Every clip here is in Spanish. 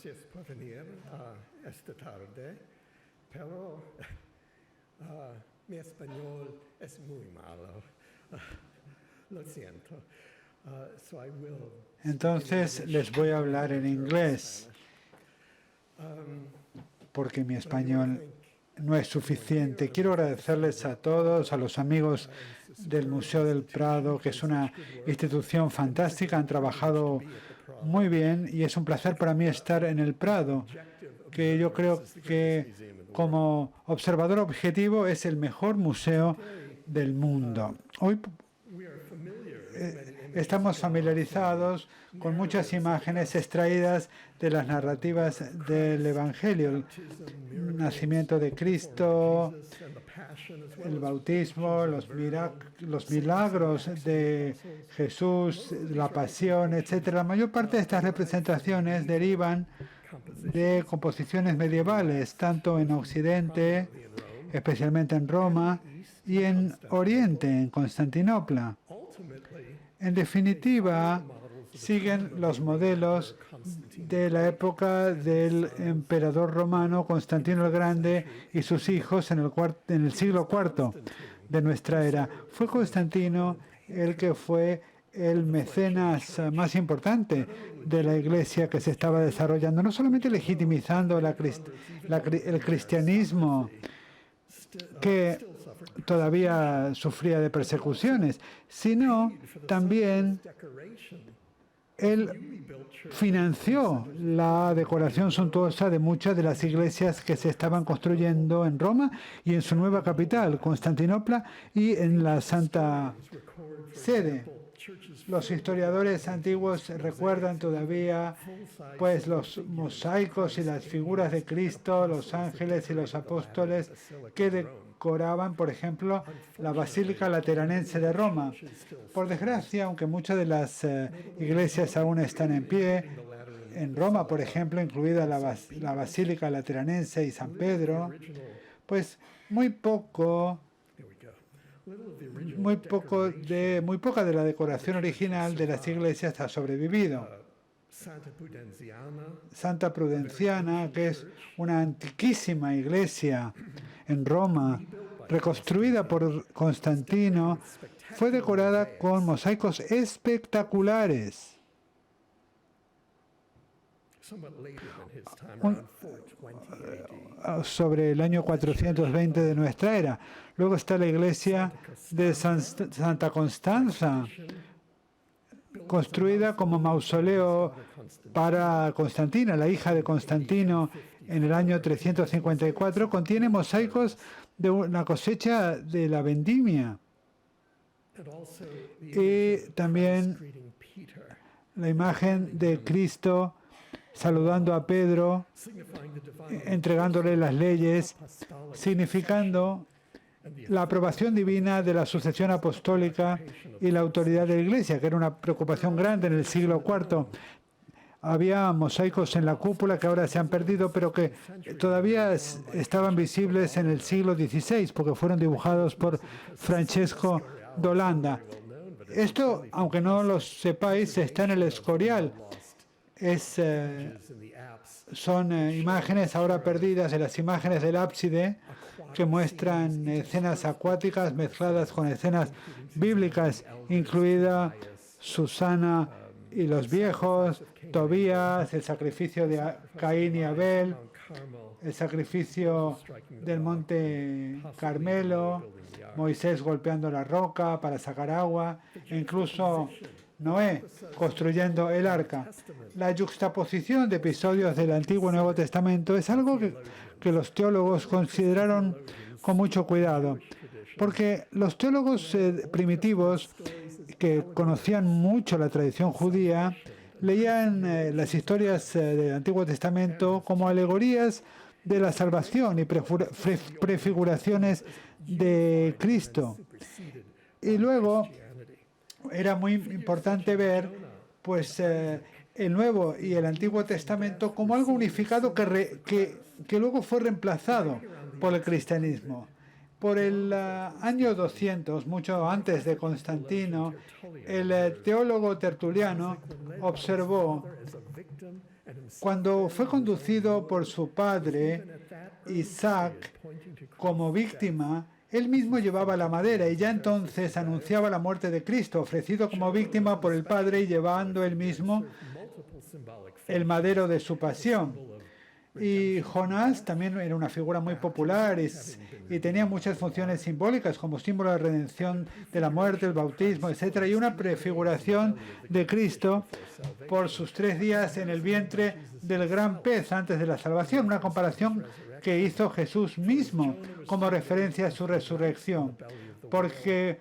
gracias por venir esta tarde, pero mi español es muy malo. Lo siento. Entonces les voy a hablar en inglés, porque mi español no es suficiente. Quiero agradecerles a todos, a los amigos del Museo del Prado, que es una institución fantástica, han trabajado muy bien y es un placer para mí estar en el Prado, que yo creo que como observador objetivo es el mejor museo del mundo. Hoy estamos familiarizados con muchas imágenes extraídas de las narrativas del Evangelio, el nacimiento de Cristo, el bautismo, los milagros de Jesús, la pasión, etc. La mayor parte de estas representaciones derivan de composiciones medievales, tanto en Occidente, especialmente en Roma, y en Oriente, en Constantinopla. En definitiva, siguen los modelos de la época del emperador romano Constantino el Grande y sus hijos en el siglo IV de nuestra era. Fue Constantino el que fue el mecenas más importante de la Iglesia que se estaba desarrollando, no solamente legitimizando el cristianismo, que todavía sufría de persecuciones, sino también él financió la decoración suntuosa de muchas de las iglesias que se estaban construyendo en Roma y en su nueva capital, Constantinopla, y en la Santa Sede. Los historiadores antiguos recuerdan todavía pues los mosaicos y las figuras de Cristo, los ángeles y los apóstoles que decoraban, por ejemplo, la Basílica Lateranense de Roma. Por desgracia, aunque muchas de las iglesias aún están en pie, en Roma, por ejemplo, incluida la Basílica Lateranense y San Pedro, pues muy poca de la decoración original de las iglesias ha sobrevivido. Santa Prudenciana, que es una antiquísima iglesia en Roma, reconstruida por Constantino, fue decorada con mosaicos espectaculares. Sobre el año 420 de nuestra era. Luego está la iglesia de Santa Constanza, construida como mausoleo para Constantina, la hija de Constantino, en el año 354. Contiene mosaicos de una cosecha de la vendimia. Y también la imagen de Cristo saludando a Pedro, entregándole las leyes, significando la aprobación divina de la sucesión apostólica y la autoridad de la Iglesia, que era una preocupación grande en el siglo IV. Había mosaicos en la cúpula que ahora se han perdido, pero que todavía estaban visibles en el siglo XVI, porque fueron dibujados por Francesco d'Olanda. Esto, aunque no lo sepáis, está en el Escorial. Son imágenes ahora perdidas de las imágenes del ábside que muestran escenas acuáticas mezcladas con escenas bíblicas, incluida Susana y los viejos, Tobías, el sacrificio de Caín y Abel, el sacrificio del monte Carmelo, Moisés golpeando la roca para sacar agua, e incluso Noé construyendo el arca. La yuxtaposición de episodios del Antiguo y Nuevo Testamento es algo que los teólogos consideraron con mucho cuidado, porque los teólogos primitivos, que conocían mucho la tradición judía, leían las historias del Antiguo Testamento como alegorías de la salvación y prefiguraciones de Cristo. Y luego era muy importante ver pues el Nuevo y el Antiguo Testamento como algo unificado que luego fue reemplazado por el cristianismo. Por el año 200, mucho antes de Constantino, el teólogo Tertuliano observó Cuando fue conducido por su padre, Isaac, como víctima, él mismo llevaba la madera y ya entonces anunciaba la muerte de Cristo, ofrecido como víctima por el Padre y llevando él mismo el madero de su pasión. Y Jonás también era una figura muy popular y tenía muchas funciones simbólicas como símbolo de redención de la muerte, el bautismo, etc. Y una prefiguración de Cristo por sus 3 días en el vientre del gran pez antes de la salvación, una comparación que hizo Jesús mismo como referencia a su resurrección, porque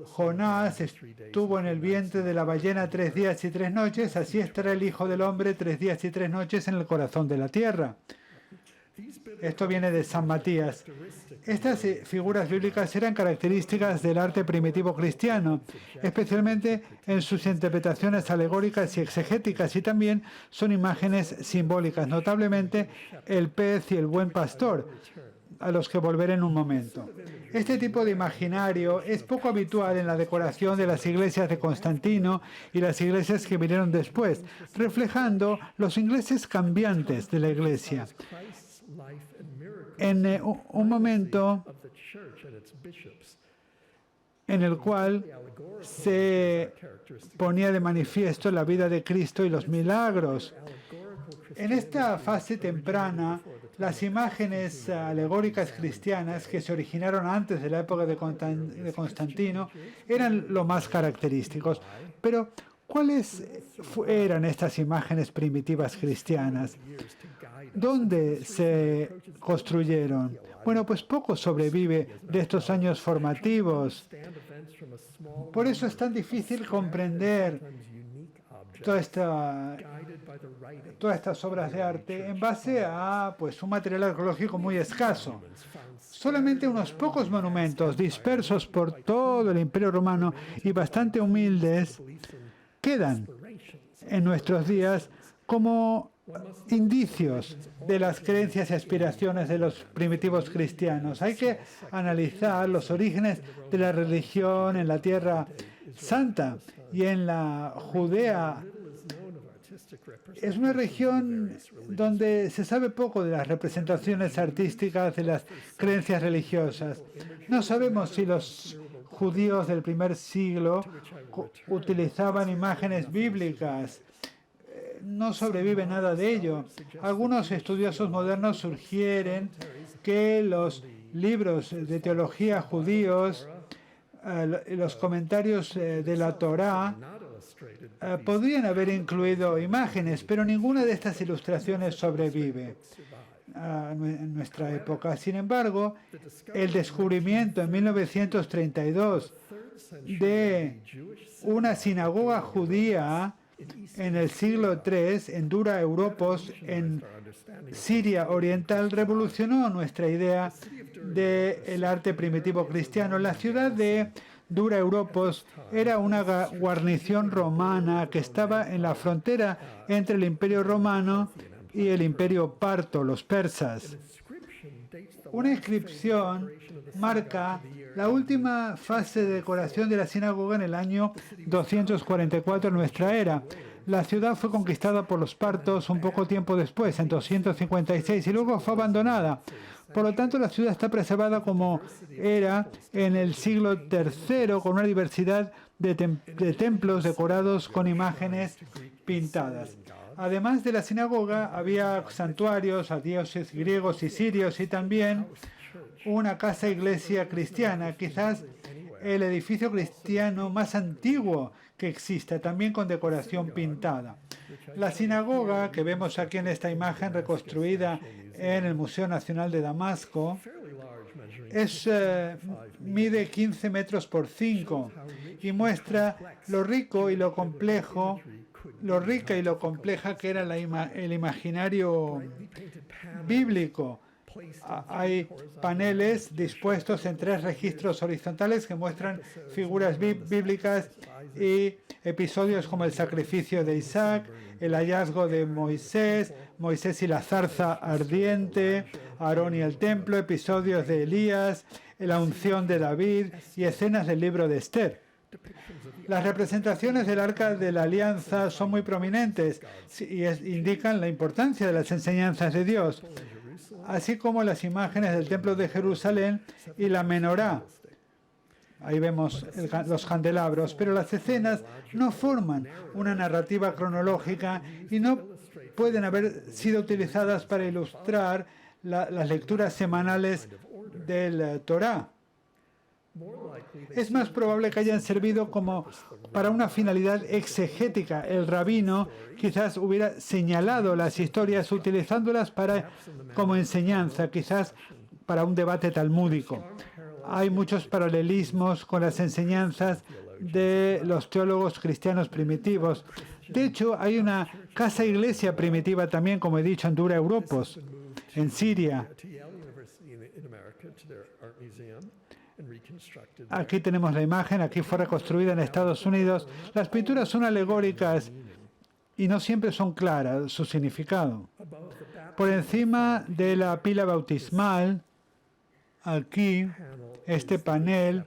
Jonás estuvo en el vientre de la ballena 3 días y 3 noches, así estará el Hijo del Hombre 3 días y 3 noches en el corazón de la tierra. Esto viene de San Matías. Estas figuras bíblicas eran características del arte primitivo cristiano, especialmente en sus interpretaciones alegóricas y exegéticas, y también son imágenes simbólicas, notablemente el pez y el buen pastor, a los que volveré en un momento. Este tipo de imaginario es poco habitual en la decoración de las iglesias de Constantino y las iglesias que vinieron después, reflejando los ingleses cambiantes de la iglesia. En un momento en el cual se ponía de manifiesto la vida de Cristo y los milagros. En esta fase temprana, las imágenes alegóricas cristianas que se originaron antes de la época de Constantino eran lo más característicos. Pero, ¿cuáles eran estas imágenes primitivas cristianas? ¿Dónde se construyeron? Bueno, pues poco sobrevive de estos años formativos. Por eso es tan difícil comprender todas estas obras de arte en base a un material arqueológico muy escaso. Solamente unos pocos monumentos dispersos por todo el Imperio Romano y bastante humildes quedan en nuestros días como indicios de las creencias y aspiraciones de los primitivos cristianos. Hay que analizar los orígenes de la religión en la Tierra Santa y en la Judea. Es una región donde se sabe poco de las representaciones artísticas de las creencias religiosas. No sabemos si los judíos del primer siglo utilizaban imágenes bíblicas. No sobrevive nada de ello. Algunos estudiosos modernos sugieren que los libros de teología judíos, los comentarios de la Torá, podrían haber incluido imágenes, pero ninguna de estas ilustraciones sobrevive en nuestra época. Sin embargo, el descubrimiento en 1932 de una sinagoga judía en el siglo III, en Dura Europos, en Siria Oriental, revolucionó nuestra idea del arte primitivo cristiano. La ciudad de Dura Europos era una guarnición romana que estaba en la frontera entre el Imperio Romano y el Imperio Parto, los persas. Una inscripción marca la última fase de decoración de la sinagoga en el año 244 de nuestra era. La ciudad fue conquistada por los partos un poco tiempo después, en 256, y luego fue abandonada. Por lo tanto, la ciudad está preservada como era en el siglo III, con una diversidad de templos decorados con imágenes pintadas. Además de la sinagoga, había santuarios a dioses griegos y sirios y también una casa-iglesia cristiana, quizás el edificio cristiano más antiguo que exista, también con decoración pintada. La sinagoga que vemos aquí en esta imagen reconstruida en el Museo Nacional de Damasco mide 15 metros por 5 y muestra lo rica y lo compleja que era el imaginario bíblico. Hay paneles dispuestos en 3 registros horizontales que muestran figuras bíblicas y episodios como el sacrificio de Isaac, el hallazgo de Moisés y la zarza ardiente, Aarón y el templo, episodios de Elías, la unción de David y escenas del libro de Esther. Las representaciones del Arca de la Alianza son muy prominentes y indican la importancia de las enseñanzas de Dios, así como las imágenes del Templo de Jerusalén y la menorá. Ahí vemos los candelabros, pero las escenas no forman una narrativa cronológica y no pueden haber sido utilizadas para ilustrar las lecturas semanales del Torá. Es más probable que hayan servido como para una finalidad exegética. El rabino quizás hubiera señalado las historias utilizándolas como enseñanza, quizás para un debate talmúdico. Hay muchos paralelismos con las enseñanzas de los teólogos cristianos primitivos. De hecho, hay una casa-iglesia primitiva también, como he dicho, en Dura Europos, en Siria. Aquí tenemos la imagen, aquí fue reconstruida en Estados Unidos. Las pinturas son alegóricas y no siempre son claras su significado. Por encima de la pila bautismal, aquí, este panel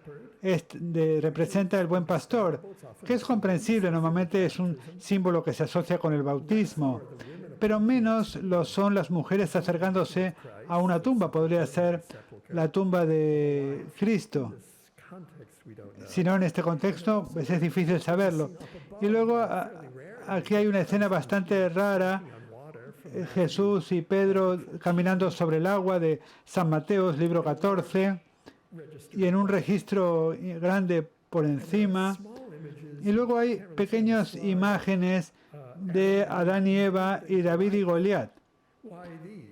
representa el buen pastor, que es comprensible, normalmente es un símbolo que se asocia con el bautismo, pero menos lo son las mujeres acercándose a una tumba, podría ser la tumba de Cristo. Si no, en este contexto, pues es difícil saberlo. Y luego aquí hay una escena bastante rara, Jesús y Pedro caminando sobre el agua de San Mateo, libro 14, y en un registro grande por encima. Y luego hay pequeñas imágenes de Adán y Eva y David y Goliat.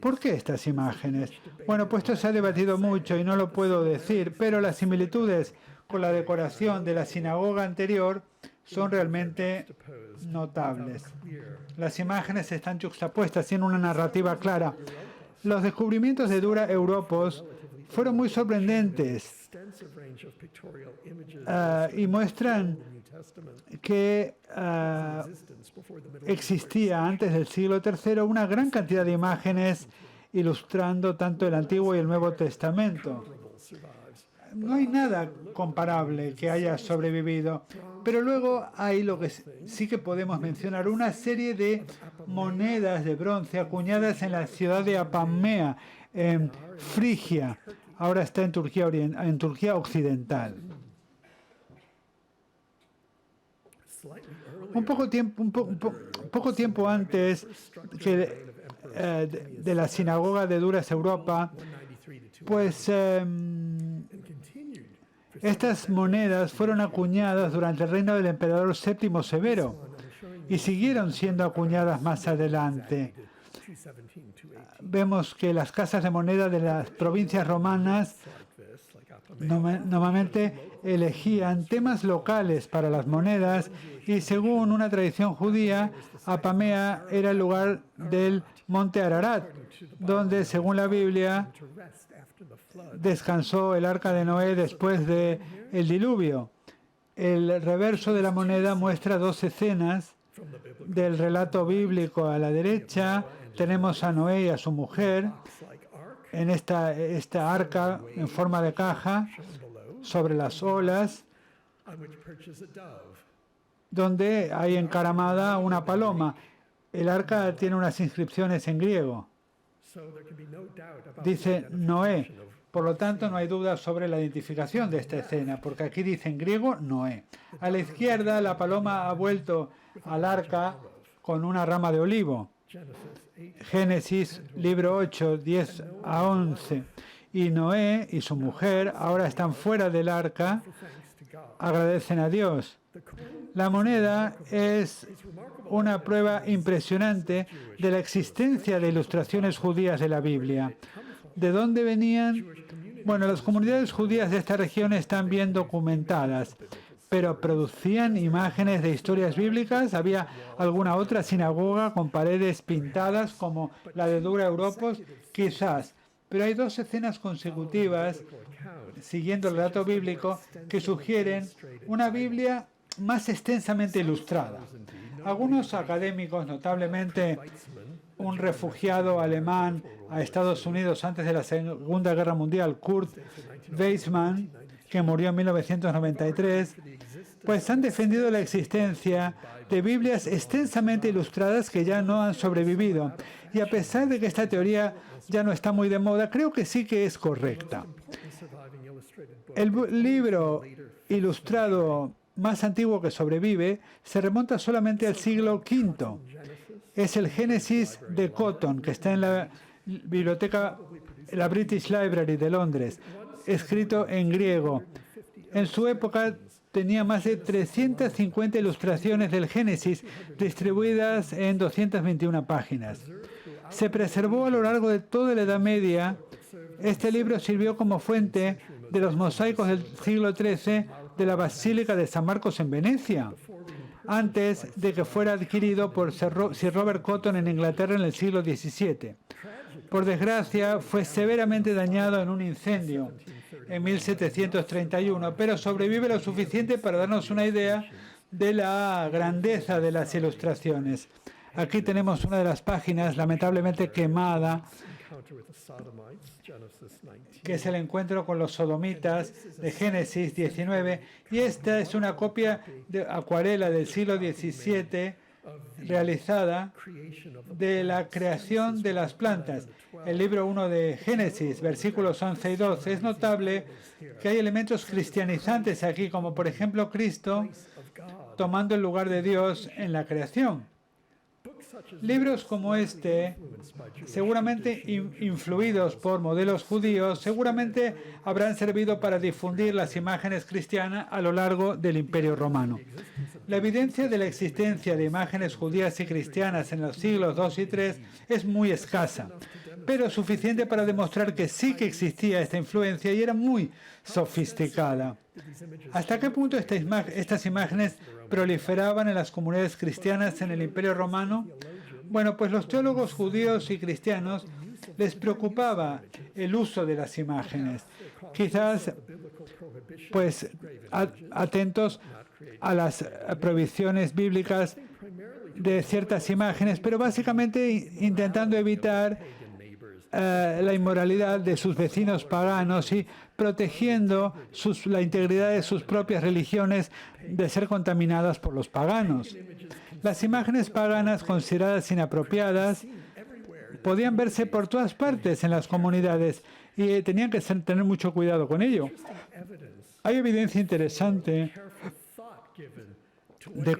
¿Por qué estas imágenes? Bueno, pues esto se ha debatido mucho y no lo puedo decir, pero las similitudes con la decoración de la sinagoga anterior son realmente notables. Las imágenes están juxtapuestas, tienen una narrativa clara. Los descubrimientos de Dura Europos fueron muy sorprendentes y muestran que existía antes del siglo III una gran cantidad de imágenes ilustrando tanto el Antiguo y el Nuevo Testamento. No hay nada comparable que haya sobrevivido, pero luego hay lo que sí que podemos mencionar, una serie de monedas de bronce acuñadas en la ciudad de Apamea, en Frigia. Ahora está en Turquía occidental. Poco tiempo antes de la sinagoga de Dura Europa, pues estas monedas fueron acuñadas durante el reino del emperador Séptimo Severo y siguieron siendo acuñadas más adelante. Vemos que las casas de moneda de las provincias romanas normalmente elegían temas locales para las monedas y según una tradición judía, Apamea era el lugar del monte Ararat, donde según la Biblia descansó el arca de Noé después del diluvio. El reverso de la moneda muestra dos escenas del relato bíblico. A la derecha tenemos a Noé y a su mujer en esta arca en forma de caja sobre las olas, donde hay encaramada una paloma. El arca tiene unas inscripciones en griego. Dice Noé. Por lo tanto, no hay duda sobre la identificación de esta escena, porque aquí dice en griego Noé. A la izquierda, la paloma ha vuelto al arca con una rama de olivo. Génesis, libro 8, 10 a 11. Y Noé y su mujer ahora están fuera del arca, agradecen a Dios. La moneda es una prueba impresionante de la existencia de ilustraciones judías de la Biblia. ¿De dónde venían? Bueno, las comunidades judías de esta región están bien documentadas, pero ¿producían imágenes de historias bíblicas? ¿Había alguna otra sinagoga con paredes pintadas como la de Dura Europos? Quizás. Pero hay dos escenas consecutivas, siguiendo el relato bíblico, que sugieren una Biblia más extensamente ilustrada. Algunos académicos, notablemente un refugiado alemán a Estados Unidos antes de la Segunda Guerra Mundial, Kurt Weizmann, que murió en 1993, pues han defendido la existencia de Biblias extensamente ilustradas que ya no han sobrevivido. Y a pesar de que esta teoría ya no está muy de moda, creo que sí que es correcta. El libro ilustrado más antiguo que sobrevive se remonta solamente al siglo V. Es el Génesis de Cotton, que está en la biblioteca, la British Library de Londres, escrito en griego. En su época tenía más de 350 ilustraciones del Génesis, distribuidas en 221 páginas. Se preservó a lo largo de toda la Edad Media. Este libro sirvió como fuente de los mosaicos del siglo XIII de la Basílica de San Marcos en Venecia, antes de que fuera adquirido por Sir Robert Cotton en Inglaterra en el siglo XVII. Por desgracia, fue severamente dañado en un incendio en 1731, pero sobrevive lo suficiente para darnos una idea de la grandeza de las ilustraciones. Aquí tenemos una de las páginas, lamentablemente quemada, que es el encuentro con los sodomitas de Génesis 19, y esta es una copia de acuarela del siglo XVII realizada de la creación de las plantas. El libro 1 de Génesis, versículos 11 y 12, es notable que hay elementos cristianizantes aquí, como por ejemplo Cristo tomando el lugar de Dios en la creación. Libros como este, seguramente influidos por modelos judíos, seguramente habrán servido para difundir las imágenes cristianas a lo largo del Imperio Romano. La evidencia de la existencia de imágenes judías y cristianas en los siglos II y III es muy escasa, pero suficiente para demostrar que sí que existía esta influencia y era muy sofisticada. ¿Hasta qué punto estas imágenes proliferaban en las comunidades cristianas en el Imperio Romano? Bueno, pues los teólogos judíos y cristianos les preocupaba el uso de las imágenes. Quizás, pues, atentos a las prohibiciones bíblicas de ciertas imágenes, pero básicamente intentando evitar la inmoralidad de sus vecinos paganos y protegiendo la integridad de sus propias religiones de ser contaminadas por los paganos. Las imágenes paganas consideradas inapropiadas podían verse por todas partes en las comunidades y tenían que tener mucho cuidado con ello. Hay evidencia interesante de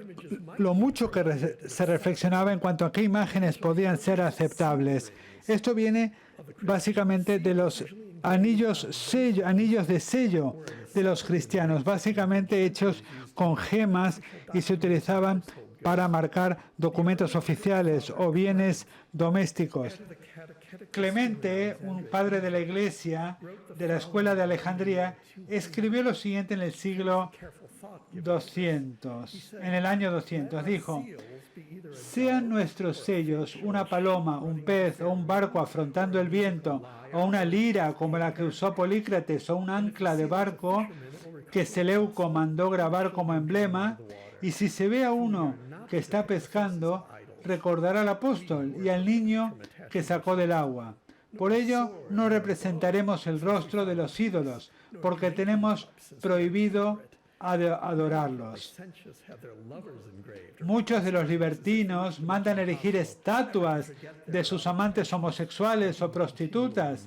lo mucho que se reflexionaba en cuanto a qué imágenes podían ser aceptables. Esto viene básicamente de los anillos de sello de los cristianos, básicamente hechos con gemas, y se utilizaban para marcar documentos oficiales o bienes domésticos. Clemente, un padre de la Iglesia de la Escuela de Alejandría, escribió lo siguiente en el siglo 200, en el año 200, dijo: sean nuestros sellos una paloma, un pez o un barco afrontando el viento, o una lira como la que usó Polícrates, o un ancla de barco que Seleuco mandó grabar como emblema, y si se ve a uno que está pescando, recordará al apóstol y al niño que sacó del agua. Por ello, no representaremos el rostro de los ídolos, porque tenemos prohibido adorarlos. Muchos de los libertinos mandan erigir estatuas de sus amantes homosexuales o prostitutas,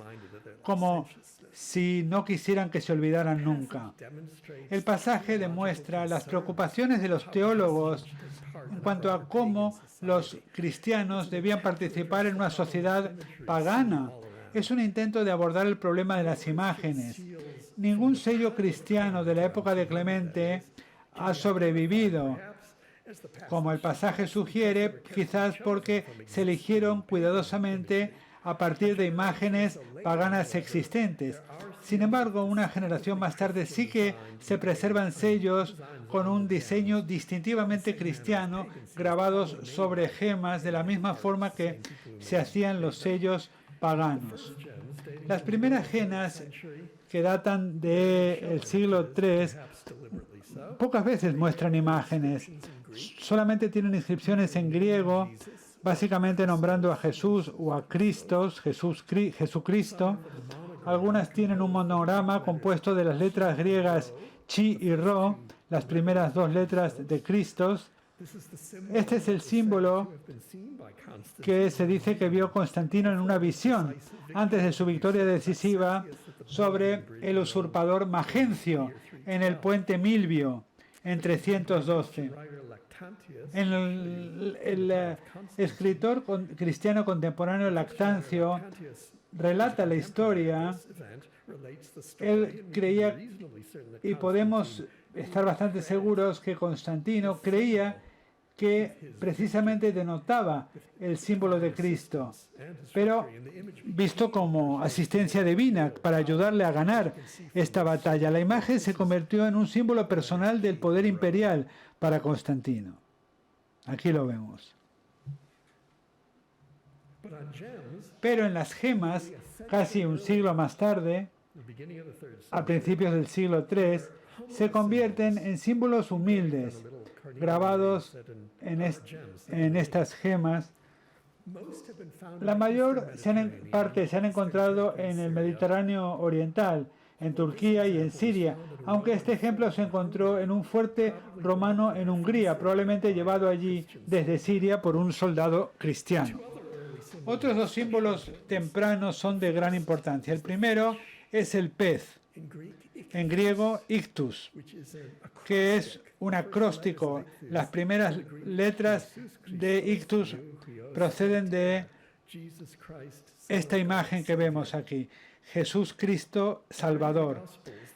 como si no quisieran que se olvidaran nunca. El pasaje demuestra las preocupaciones de los teólogos en cuanto a cómo los cristianos debían participar en una sociedad pagana. Es un intento de abordar el problema de las imágenes. Ningún sello cristiano de la época de Clemente ha sobrevivido, como el pasaje sugiere, quizás porque se eligieron cuidadosamente a partir de imágenes paganas existentes. Sin embargo, una generación más tarde sí que se preservan sellos con un diseño distintivamente cristiano grabados sobre gemas de la misma forma que se hacían los sellos paganos. Las primeras gemas, que datan del siglo III, pocas veces muestran imágenes. Solamente tienen inscripciones en griego, básicamente nombrando a Jesús o a Cristo, Jesucristo. Algunas tienen un monograma compuesto de las letras griegas chi y ro, las primeras dos letras de Cristo. Este es el símbolo que se dice que vio Constantino en una visión antes de su victoria decisiva sobre el usurpador Magencio en el puente Milvio en 312. El escritor cristiano contemporáneo Lactancio relata la historia. Él creía, y podemos estar bastante seguros que Constantino creía que precisamente denotaba el símbolo de Cristo, pero visto como asistencia divina para ayudarle a ganar esta batalla. La imagen se convirtió en un símbolo personal del poder imperial para Constantino. Aquí lo vemos. Pero en las gemas, casi un siglo más tarde, a principios del siglo III, se convierten en símbolos humildes, grabados en estas gemas. La mayor parte se han encontrado en el Mediterráneo oriental, en Turquía y en Siria, aunque este ejemplo se encontró en un fuerte romano en Hungría, probablemente llevado allí desde Siria por un soldado cristiano. Otros dos símbolos tempranos son de gran importancia. El primero es el pez, en griego ictus, que es un acróstico. Las primeras letras de ictus proceden de esta imagen que vemos aquí, Jesús Cristo Salvador.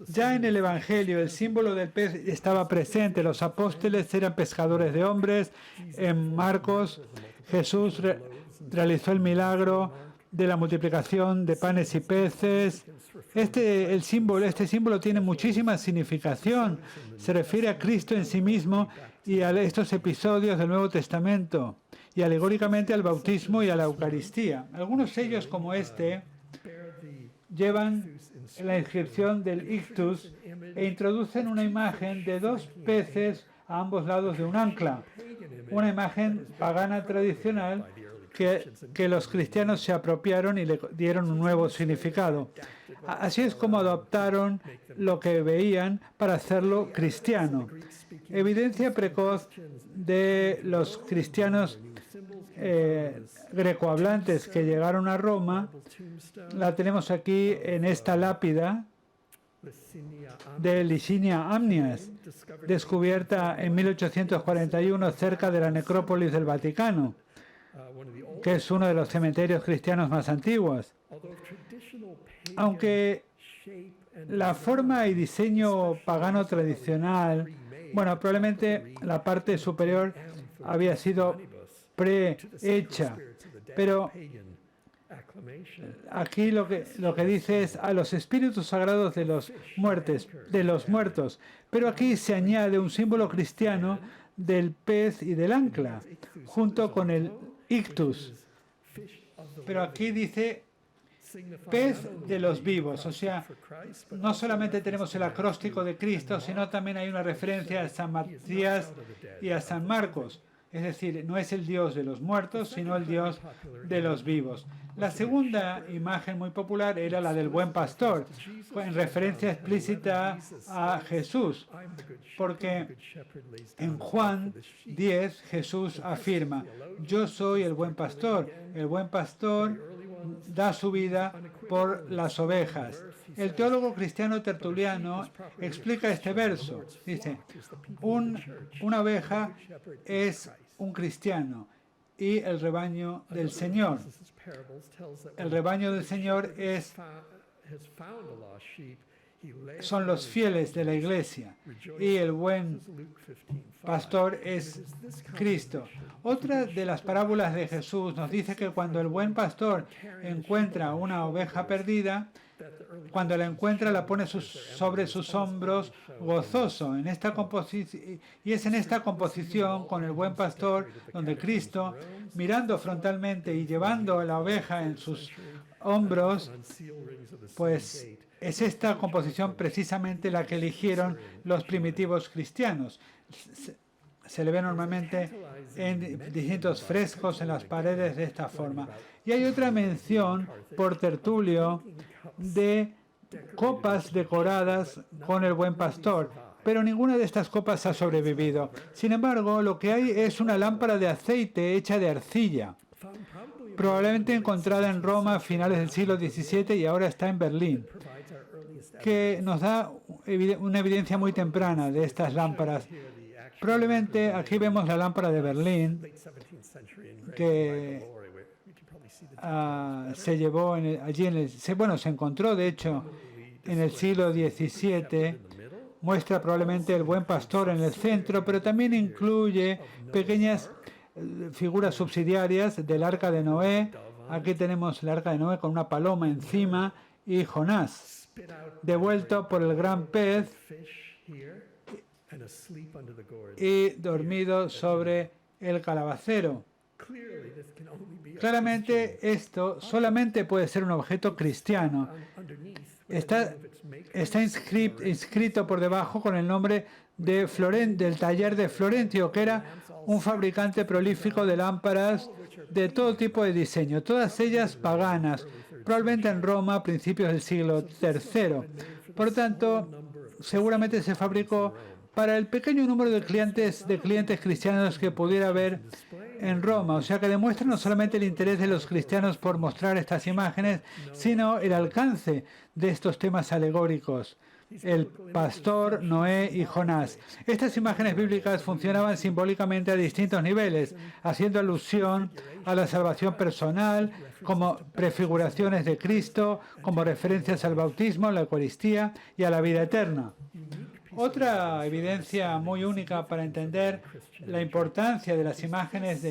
Ya en el Evangelio el símbolo del pez estaba presente. Los apóstoles eran pescadores de hombres. En Marcos, Jesús realizó el milagro de la multiplicación de panes y peces. Este símbolo tiene muchísima significación. Se refiere a Cristo en sí mismo y a estos episodios del Nuevo Testamento, y alegóricamente al bautismo y a la Eucaristía. Algunos sellos como este llevan la inscripción del ictus e introducen una imagen de dos peces a ambos lados de un ancla, una imagen pagana tradicional que los cristianos se apropiaron y le dieron un nuevo significado. Así es como adoptaron lo que veían para hacerlo cristiano. Evidencia precoz de los cristianos grecohablantes que llegaron a Roma la tenemos aquí en esta lápida de Licinia Amnias, descubierta en 1841 cerca de la necrópolis del Vaticano, que es uno de los cementerios cristianos más antiguos. Aunque la forma y diseño pagano tradicional, bueno, probablemente la parte superior había sido prehecha, pero aquí lo que dice es a los espíritus sagrados de los muertos, pero aquí se añade un símbolo cristiano del pez y del ancla, junto con el ictus. Pero aquí dice pez de los vivos, o sea, no solamente tenemos el acróstico de Cristo, sino también hay una referencia a San Matías y a San Marcos. Es decir, no es el Dios de los muertos, sino el Dios de los vivos. La segunda imagen muy popular era la del buen pastor, en referencia explícita a Jesús, porque en Juan 10 Jesús afirma: yo soy el buen pastor da su vida por las ovejas. El teólogo cristiano Tertuliano explica este verso. Dice, una oveja es un cristiano y el rebaño del Señor. El rebaño del Señor son los fieles de la iglesia y el buen pastor es Cristo. Otra de las parábolas de Jesús nos dice que cuando el buen pastor encuentra una oveja perdida, cuando la encuentra la pone sobre sus hombros gozoso. Y es en esta composición con el buen pastor donde Cristo, mirando frontalmente y llevando a la oveja en sus hombros, pues es esta composición precisamente la que eligieron los primitivos cristianos. Se le ve normalmente en distintos frescos en las paredes de esta forma. Y hay otra mención por Tertulio de copas decoradas con el buen pastor. pero ninguna de estas copas ha sobrevivido. Sin embargo, lo que hay es una lámpara de aceite hecha de arcilla, probablemente encontrada en Roma a finales del siglo XVII y ahora está en Berlín, que nos da una evidencia muy temprana de estas lámparas. Probablemente aquí vemos la lámpara de Berlín, que se llevó se encontró de hecho en el siglo XVII. Muestra probablemente el buen pastor en el centro, pero también incluye pequeñas figuras subsidiarias del arca de Noé. Aquí tenemos el arca de Noé con una paloma encima y Jonás, devuelto por el gran pez y dormido sobre el calabacero. Claramente esto solamente puede ser un objeto cristiano. Está inscrito por debajo con el nombre del taller de Florentio, que era un fabricante prolífico de lámparas de todo tipo de diseño, todas ellas paganas, probablemente en Roma a principios del siglo III. Por lo tanto, seguramente se fabricó para el pequeño número de clientes cristianos que pudiera haber en Roma. O sea que demuestra no solamente el interés de los cristianos por mostrar estas imágenes, sino el alcance de estos temas alegóricos. El pastor, Noé y Jonás. Estas imágenes bíblicas funcionaban simbólicamente a distintos niveles, haciendo alusión a la salvación personal, como prefiguraciones de Cristo, como referencias al bautismo, la Eucaristía y a la vida eterna. Otra evidencia muy única para entender la importancia de las imágenes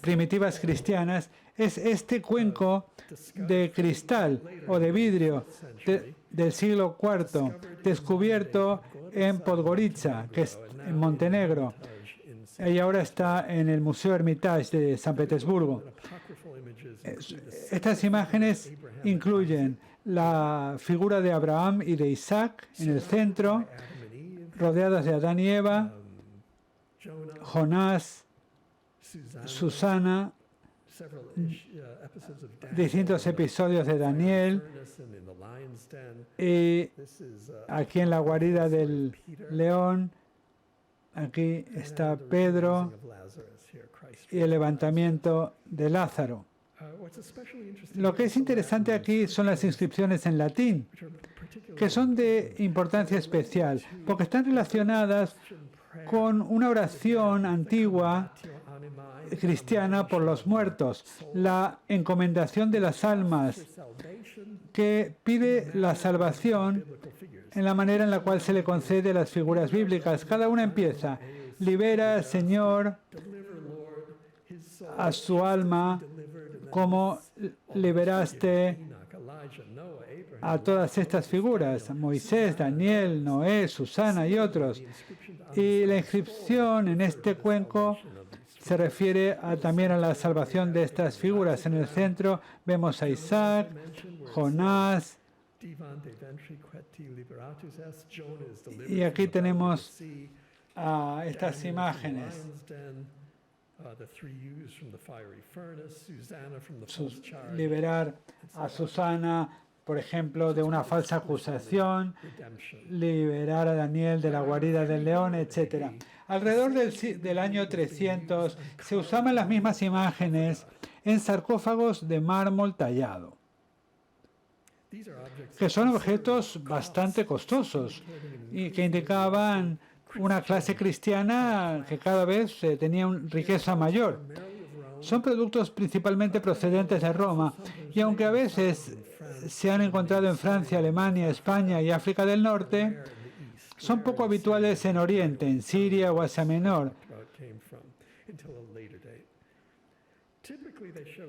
primitivas cristianas es este cuenco de cristal o de vidrio del siglo IV, descubierto en Podgorica, que es en Montenegro, y ahora está en el Museo Hermitage de San Petersburgo. Estas imágenes incluyen la figura de Abraham y de Isaac en el centro, rodeadas de Adán y Eva, Jonás, Susana, distintos episodios de Daniel, y aquí en la guarida del león, aquí está Pedro y el levantamiento de Lázaro. Lo que es interesante aquí son las inscripciones en latín, que son de importancia especial, porque están relacionadas con una oración antigua cristiana por los muertos, la encomendación de las almas, que pide la salvación en la manera en la cual se le concede a las figuras bíblicas. Cada una empieza: libera, Señor, a su alma, como liberaste a todas estas figuras, Moisés, Daniel, Noé, Susana y otros. Y la inscripción en este cuenco se refiere también a la salvación de estas figuras. En el centro vemos a Isaac, Jonás, y aquí tenemos estas imágenes. Liberar a Susana, por ejemplo, de una falsa acusación, liberar a Daniel de la guarida del león, etc. Alrededor del año 300 se usaban las mismas imágenes en sarcófagos de mármol tallado, que son objetos bastante costosos y que indicaban una clase cristiana que cada vez tenía una riqueza mayor. Son productos principalmente procedentes de Roma, y aunque a veces se han encontrado en Francia, Alemania, España y África del Norte, son poco habituales en Oriente, en Siria o Asia Menor.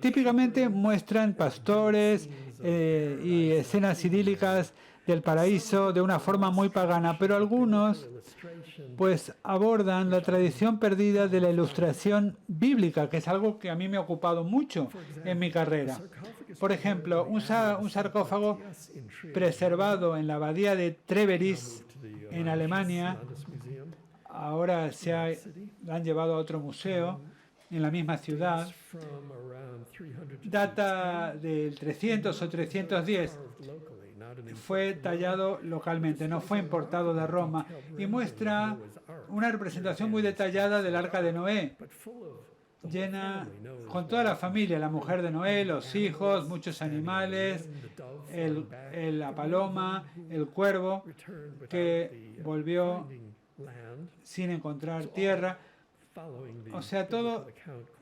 Típicamente muestran pastores y escenas idílicas del paraíso de una forma muy pagana, pero algunos pues abordan la tradición perdida de la ilustración bíblica, que es algo que a mí me ha ocupado mucho en mi carrera. Por ejemplo, un sarcófago preservado en la abadía de Treveris, en Alemania, ahora lo han llevado a otro museo en la misma ciudad, data del 300 o 310. fue tallado localmente, no fue importado de Roma, y muestra una representación muy detallada del arca de Noé, llena con toda la familia, la mujer de Noé, los hijos, muchos animales, la paloma, el cuervo, que volvió sin encontrar tierra. O sea, todo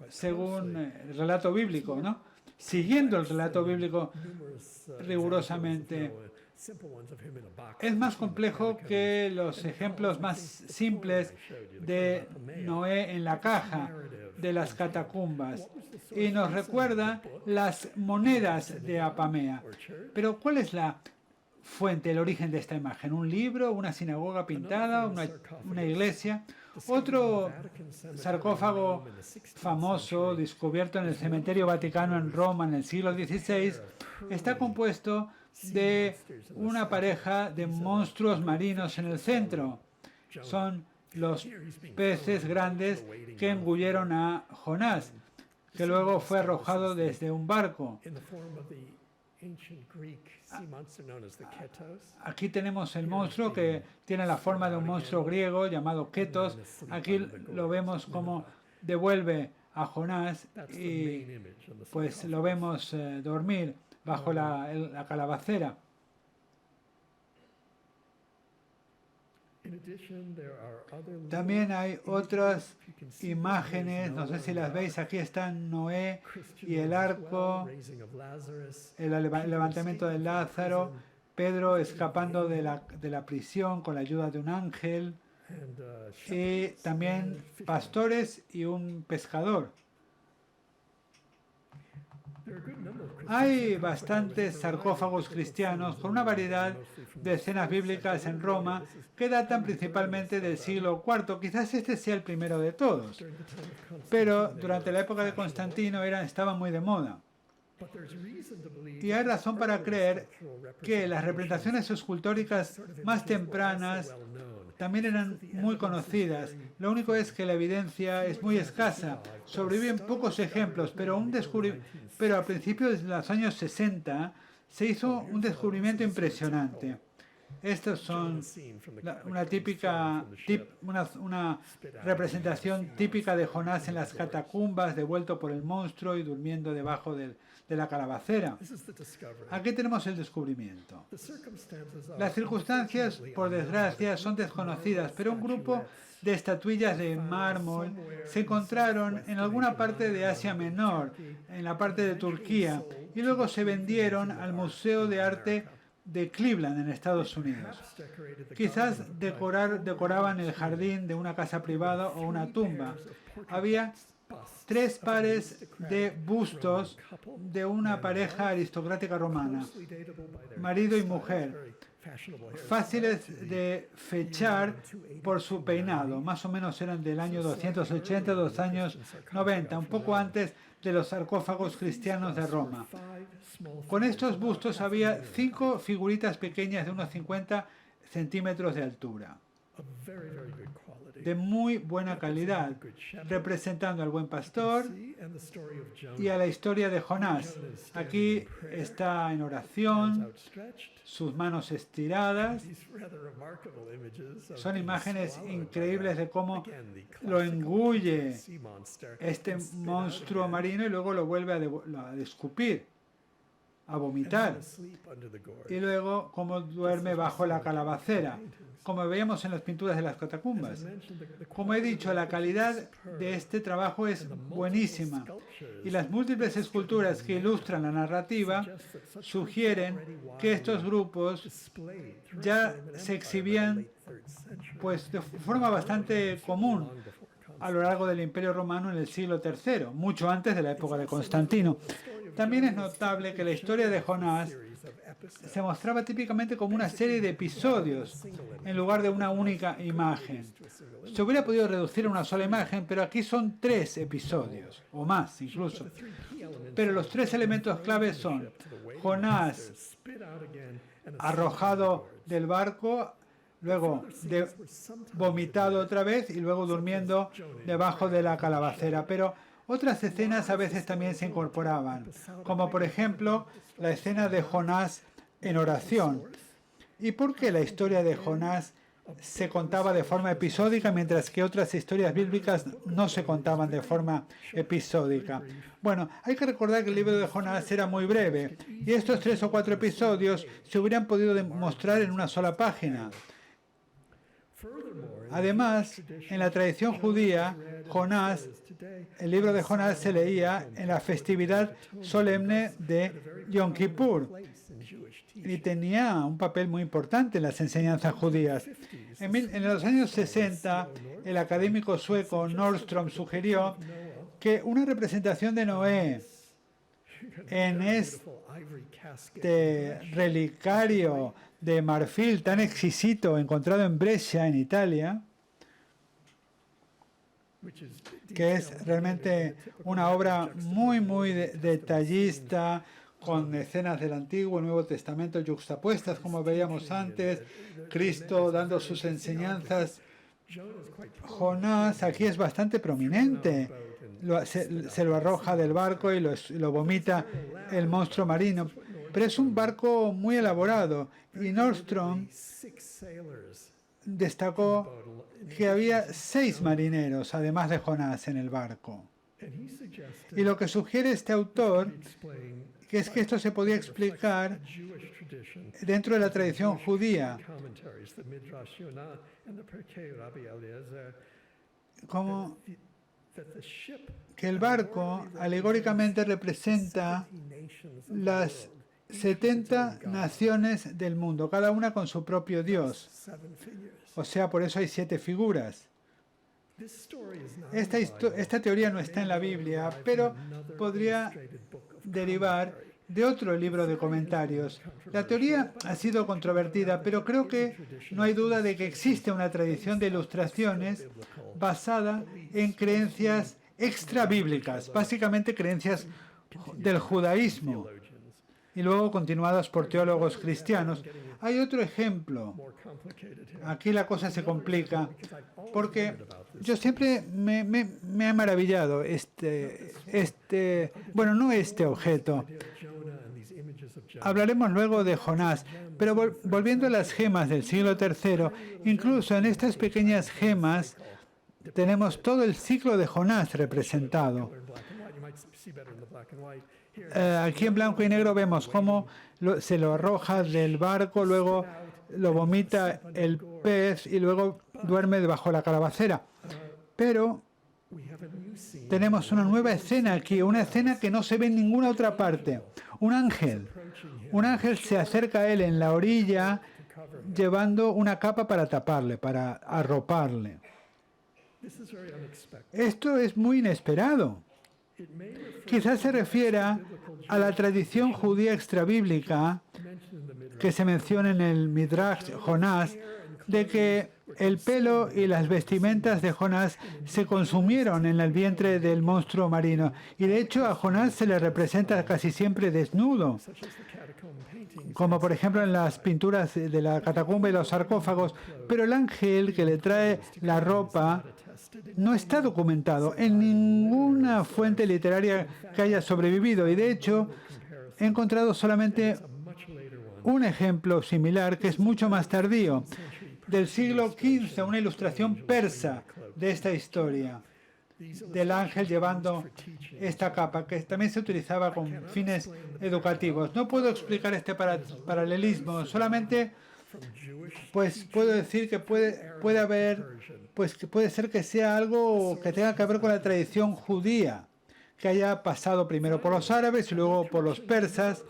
según el relato bíblico, ¿no? Siguiendo el relato bíblico rigurosamente. Es más complejo que los ejemplos más simples de Noé en la caja de las catacumbas, y nos recuerda las monedas de Apamea. Pero ¿cuál es la fuente, el origen de esta imagen? ¿Un libro, una sinagoga pintada, una iglesia? Otro sarcófago famoso descubierto en el cementerio Vaticano en Roma en el siglo XVI está compuesto de una pareja de monstruos marinos en el centro. Son los peces grandes que engulleron a Jonás, que luego fue arrojado desde un barco. Aquí tenemos el monstruo que tiene la forma de un monstruo griego llamado Ketos. Aquí lo vemos como devuelve a Jonás y pues lo vemos dormir bajo la calabacera. También hay otras imágenes, no sé si las veis, aquí están Noé y el arco, el levantamiento de Lázaro, Pedro escapando de la prisión con la ayuda de un ángel, y también pastores y un pescador. Hay bastantes sarcófagos cristianos con una variedad de escenas bíblicas en Roma que datan principalmente del siglo IV. Quizás este sea el primero de todos, pero durante la época de Constantino estaban muy de moda. Y hay razón para creer que las representaciones escultóricas más tempranas también eran muy conocidas. Lo único es que la evidencia es muy escasa. Sobreviven pocos ejemplos, pero a principios de los años 60 se hizo un descubrimiento impresionante. Estos son una representación típica de Jonás en las catacumbas, devuelto por el monstruo y durmiendo debajo de la calabacera. Aquí tenemos el descubrimiento. Las circunstancias, por desgracia, son desconocidas, pero un grupo de estatuillas de mármol se encontraron en alguna parte de Asia Menor, en la parte de Turquía, y luego se vendieron al Museo de Arte de Cleveland, en Estados Unidos. Quizás decoraban el jardín de una casa privada o una tumba. Había 3 pares de bustos de una pareja aristocrática romana, marido y mujer, fáciles de fechar por su peinado. Más o menos eran del año 280 a los años 90, un poco antes de los sarcófagos cristianos de Roma. Con estos bustos había 5 figuritas pequeñas de unos 50 centímetros de altura, de muy buena calidad, representando al buen pastor y a la historia de Jonás. Aquí está en oración, sus manos estiradas. Son imágenes increíbles de cómo lo engulle este monstruo marino y luego lo vuelve a escupir, a vomitar, y luego cómo duerme bajo la calabacera, como veíamos en las pinturas de las catacumbas. Como he dicho, la calidad de este trabajo es buenísima, y las múltiples esculturas que ilustran la narrativa sugieren que estos grupos ya se exhibían pues de forma bastante común a lo largo del Imperio Romano en el siglo III, mucho antes de la época de Constantino. También es notable que la historia de Jonás se mostraba típicamente como una serie de episodios en lugar de una única imagen. Se hubiera podido reducir a una sola imagen, pero aquí son 3 episodios, o más incluso. Pero los 3 elementos claves son Jonás arrojado del barco, luego vomitado otra vez y luego durmiendo debajo de la calabacera. Pero otras escenas a veces también se incorporaban, como por ejemplo la escena de Jonás en oración. ¿Y por qué la historia de Jonás se contaba de forma episódica, mientras que otras historias bíblicas no se contaban de forma episódica? Bueno, hay que recordar que el libro de Jonás era muy breve, y estos 3 o 4 episodios se hubieran podido demostrar en una sola página. Además, en la tradición judía, Jonás, el libro de Jonás se leía en la festividad solemne de Yom Kippur y tenía un papel muy importante en las enseñanzas judías. En los años 60, el académico sueco Nordström sugirió que una representación de Noé en este relicario de marfil tan exquisito encontrado en Brescia, en Italia, que es realmente una obra muy detallista, con escenas del Antiguo y Nuevo Testamento yuxtapuestas, como veíamos antes, Cristo dando sus enseñanzas. Jonás aquí es bastante prominente. Se lo arroja del barco y lo vomita el monstruo marino. Pero es un barco muy elaborado. Y Nordström destacó que había 6 marineros, además de Jonás, en el barco. Y lo que sugiere este autor que es que esto se podía explicar dentro de la tradición judía, como que el barco alegóricamente representa las 70 naciones del mundo, cada una con su propio Dios. O sea, por eso hay 7 figuras. Esta teoría no está en la Biblia, pero podría derivar de otro libro de comentarios. La teoría ha sido controvertida, pero creo que no hay duda de que existe una tradición de ilustraciones basada en creencias extrabíblicas, básicamente creencias del judaísmo, y luego continuadas por teólogos cristianos. Hay otro ejemplo. Aquí la cosa se complica, porque yo siempre me ha maravillado no este objeto. Hablaremos luego de Jonás, pero volviendo a las gemas del siglo III, incluso en estas pequeñas gemas tenemos todo el ciclo de Jonás representado. Aquí en blanco y negro vemos cómo se lo arroja del barco, luego lo vomita el pez y luego duerme debajo de la calabacera. Pero tenemos una nueva escena aquí, una escena que no se ve en ninguna otra parte. Un ángel se acerca a él en la orilla llevando una capa para taparle, para arroparle. Esto es muy inesperado. Quizás se refiera a la tradición judía extrabíblica que se menciona en el Midrash Jonás, de que el pelo y las vestimentas de Jonás se consumieron en el vientre del monstruo marino. Y de hecho a Jonás se le representa casi siempre desnudo, como por ejemplo en las pinturas de la catacumba y los sarcófagos. Pero el ángel que le trae la ropa no está documentado en ninguna fuente literaria que haya sobrevivido. Y de hecho he encontrado solamente un ejemplo similar que es mucho más tardío, del siglo XV, una ilustración persa de esta historia, del ángel llevando esta capa, que también se utilizaba con fines educativos. No puedo explicar este paralelismo, solamente pues puedo decir que puede haber, pues que puede ser que sea algo que tenga que ver con la tradición judía, que haya pasado primero por los árabes y luego por los persas.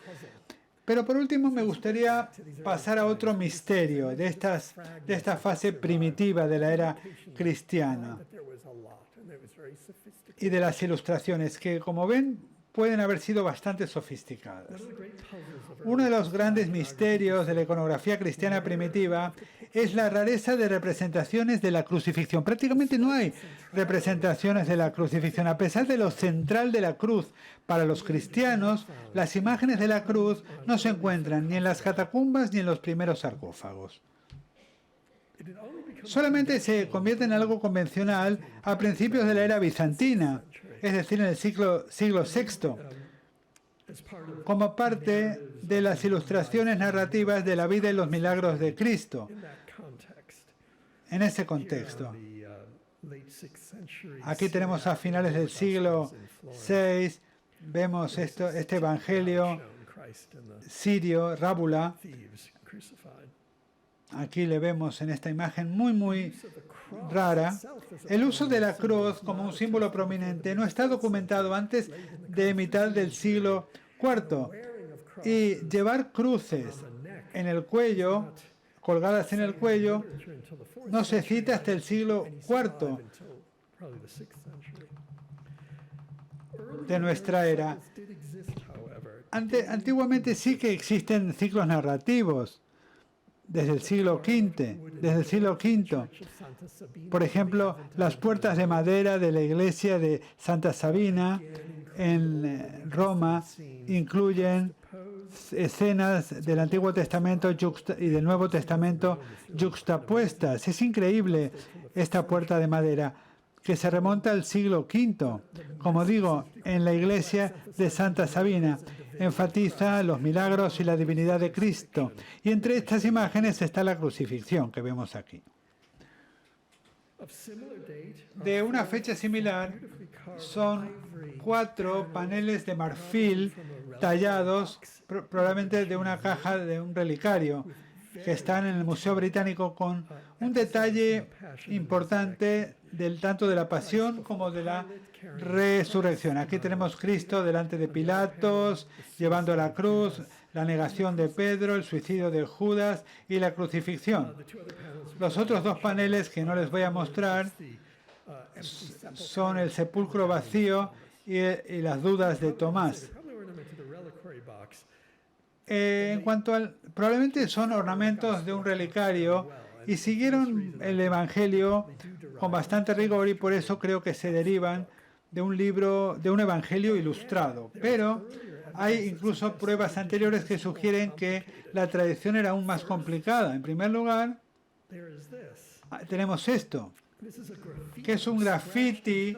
Pero por último me gustaría pasar a otro misterio de esta fase primitiva de la era cristiana y de las ilustraciones, que como ven pueden haber sido bastante sofisticadas. Uno de los grandes misterios de la iconografía cristiana primitiva es la rareza de representaciones de la crucifixión. Prácticamente no hay representaciones de la crucifixión. A pesar de lo central de la cruz para los cristianos, las imágenes de la cruz no se encuentran ni en las catacumbas ni en los primeros sarcófagos. Solamente se convierte en algo convencional a principios de la era bizantina, es decir, en el siglo VI. como parte de las ilustraciones narrativas de la vida y los milagros de Cristo. En ese contexto, aquí tenemos a finales del siglo VI, vemos este evangelio sirio, Rábula. Aquí le vemos en esta imagen muy rara. El uso de la cruz como un símbolo prominente no está documentado antes de mitad del siglo IV. Y llevar cruces en el cuello, colgadas en el cuello, no se cita hasta el siglo IV de nuestra era. Antiguamente sí que existen ciclos narrativos desde el siglo V. Por ejemplo, las puertas de madera de la iglesia de Santa Sabina en Roma incluyen escenas del Antiguo Testamento y del Nuevo Testamento yuxtapuestas. Es increíble esta puerta de madera que se remonta al siglo V. Como digo, en la iglesia de Santa Sabina enfatiza los milagros y la divinidad de Cristo. Y entre estas imágenes está la crucifixión que vemos aquí. De una fecha similar son 4 paneles de marfil tallados, probablemente de una caja de un relicario, que están en el Museo Británico, con un detalle importante tanto de la pasión como de la resurrección. Aquí tenemos Cristo delante de Pilatos, llevando la cruz, la negación de Pedro, el suicidio de Judas y la crucifixión. Los otros 2 paneles que no les voy a mostrar son el sepulcro vacío y las dudas de Tomás. En cuanto al... Probablemente son ornamentos de un relicario y siguieron el Evangelio con bastante rigor, y por eso creo que se derivan de un libro, de un Evangelio ilustrado. Pero hay incluso pruebas anteriores que sugieren que la tradición era aún más complicada. En primer lugar, tenemos esto, que es un grafiti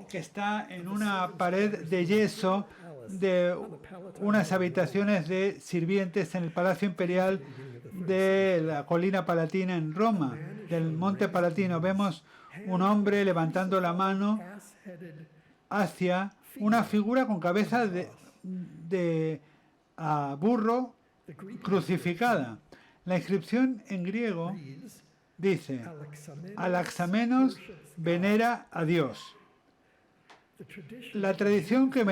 que está en una pared de yeso de unas habitaciones de sirvientes en el Palacio Imperial de la colina Palatina en Roma, del Monte Palatino. Vemos un hombre levantando la mano hacia una figura con cabeza de burro crucificada. La inscripción en griego dice: Anaxamenos venera a Dios. La tradición de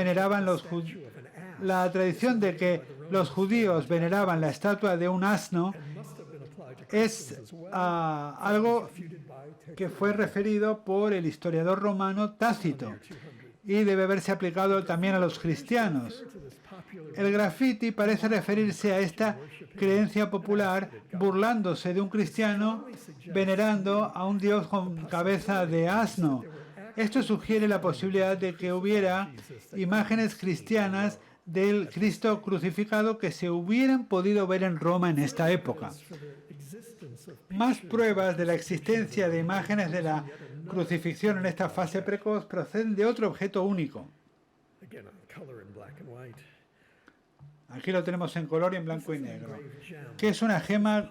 que los judíos veneraban la estatua de un asno es algo que fue referido por el historiador romano Tácito y debe haberse aplicado también a los cristianos. El grafiti parece referirse a esta creencia popular, burlándose de un cristiano venerando a un dios con cabeza de asno. Esto sugiere la posibilidad de que hubiera imágenes cristianas del Cristo crucificado que se hubieran podido ver en Roma en esta época. Más pruebas de la existencia de imágenes de la crucifixión en esta fase precoz proceden de otro objeto único. Aquí lo tenemos en color y en blanco y negro, que es una gema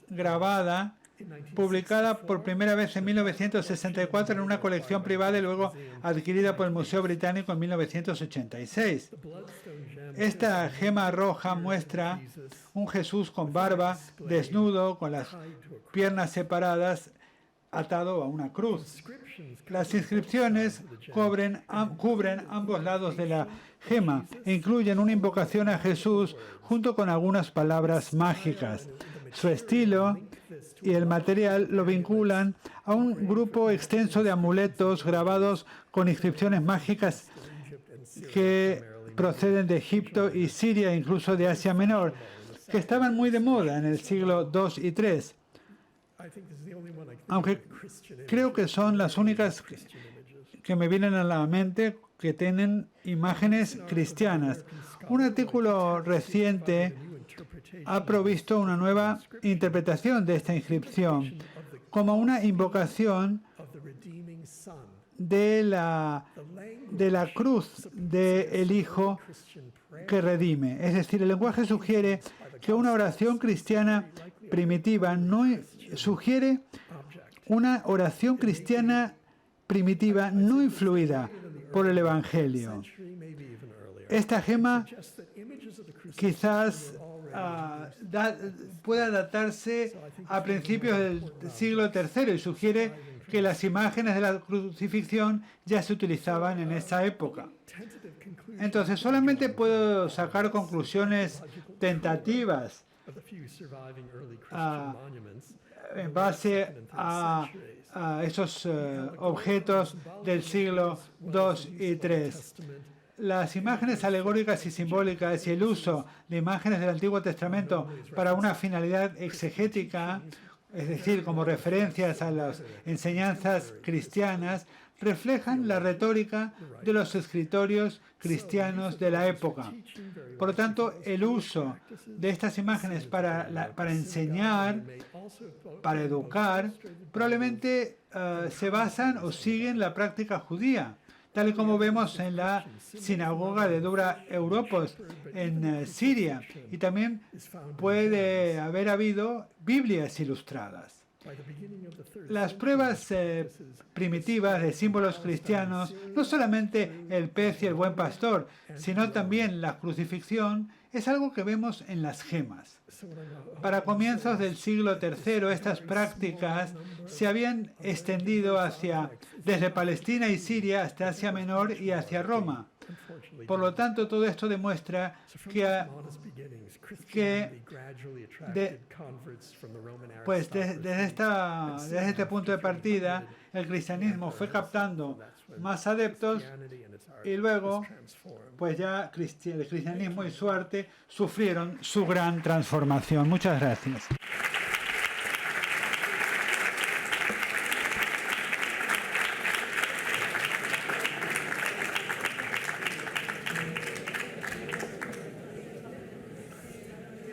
grabada, publicada por primera vez en 1964 en una colección privada y luego adquirida por el Museo Británico en 1986. Esta gema roja muestra un Jesús con barba, desnudo, con las piernas separadas, atado a una cruz. Las inscripciones cubren ambos lados de la gema e incluyen una invocación a Jesús junto con algunas palabras mágicas. Su estilo y el material lo vinculan a un grupo extenso de amuletos grabados con inscripciones mágicas que proceden de Egipto y Siria, incluso de Asia Menor, que estaban muy de moda en el siglo II y III. Aunque creo que son las únicas que me vienen a la mente que tienen imágenes cristianas. Un artículo reciente ha provisto una nueva interpretación de esta inscripción como una invocación de la cruz del Hijo que redime. Es decir, el lenguaje sugiere que una oración cristiana primitiva no sugiere una oración cristiana primitiva no influida por el Evangelio. Esta gema quizás pueda datarse a principios del siglo III y sugiere que las imágenes de la crucifixión ya se utilizaban en esa época. Entonces, solamente puedo sacar conclusiones tentativas en base a esos objetos del siglo II y III. Las imágenes alegóricas y simbólicas y el uso de imágenes del Antiguo Testamento para una finalidad exegética, es decir, como referencias a las enseñanzas cristianas, reflejan la retórica de los escritorios cristianos de la época. Por lo tanto, el uso de estas imágenes para enseñar, para educar, probablemente se basan o siguen la práctica judía, tal y como vemos en la sinagoga de Dura Europos en Siria. Y también puede haber habido Biblias ilustradas. Las pruebas primitivas de símbolos cristianos, no solamente el pez y el buen pastor, sino también la crucifixión, es algo que vemos en las gemas. Para comienzos del siglo III, estas prácticas se habían extendido desde Palestina y Siria hasta Asia Menor y hacia Roma. Por lo tanto, todo esto demuestra desde este punto de partida, el cristianismo fue captando más adeptos y luego, pues ya el cristianismo y su arte sufrieron su gran transformación. Muchas gracias.